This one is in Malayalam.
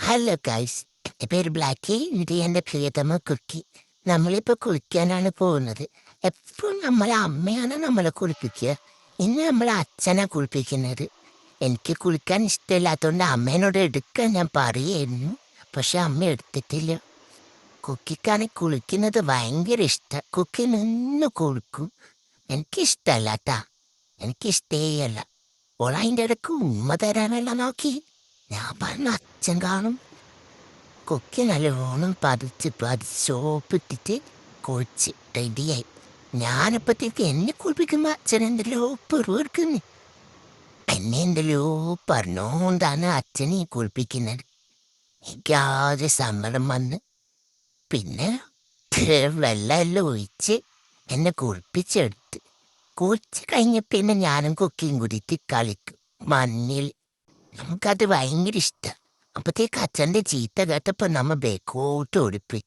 ഹലോ ഗൈസ്, എൻ്റെ പേര് ബ്ലാക്കി. ഇത് എൻ്റെ പ്രിയതമ കുക്കി. നമ്മളിപ്പോൾ കുളിക്കാനാണ് പോകുന്നത്. എപ്പോഴും നമ്മളെ അമ്മയാണ് നമ്മളെ കുളിപ്പിക്കുക. ഇന്ന് നമ്മളെ അച്ഛനെ കുളിപ്പിക്കുന്നത്. എനിക്ക് കുളിക്കാൻ ഇഷ്ടമില്ലാത്തതുകൊണ്ട് അമ്മേനോട് എടുക്കാൻ ഞാൻ പറയായിരുന്നു. പക്ഷെ അമ്മ എടുത്തിട്ടില്ല. കുക്കിക്കാണെങ്കിൽ കുളിക്കുന്നത് ഭയങ്കര ഇഷ്ടം. കുക്കി നിന്ന് കുളിക്കും. എനിക്കിഷ്ടമല്ല കേട്ടാ, എനിക്കിഷ്ടേയല്ല. ഓളതിൻ്റെ ഇടയ്ക്ക് ഉമ്മ തരാനല്ല നോക്കി. ഞാൻ പറഞ്ഞ അച്ഛൻ കാണും. കൊക്കി നല്ലോണം പതിച്ച് സോപ്പിട്ടിട്ട് കുളിച്ച് റെഡിയായി. ഞാനപ്പത്തേക്ക് എന്നെ കുളിപ്പിക്കുമ്പോ അച്ഛനെന്തല്ലോ പെറുവെടുക്കുന്നു. എന്നെ എന്തല്ലോ പറഞ്ഞോണ്ടാണ് അച്ഛനെ കുളിപ്പിക്കുന്നത്. എനിക്കാകെ സമ്മതം വന്ന് പിന്നെ വെള്ളമെല്ലാം ഒഴിച്ച് എന്നെ കുളിപ്പിച്ചെടുത്ത്. കുളിച്ച് കഴിഞ്ഞ പിന്നെ ഞാനും കുക്കിയും കൂടിയിട്ട് കളിക്കും മണ്ണിൽ. നമുക്കത് ഭയങ്കര ഇഷ്ടം. അപ്പത്തേക്ക് അച്ഛൻ്റെ ചീത്ത കേട്ടപ്പോൾ നമ്മ ബേക്കോട്ട് ഓടിപ്പോയി.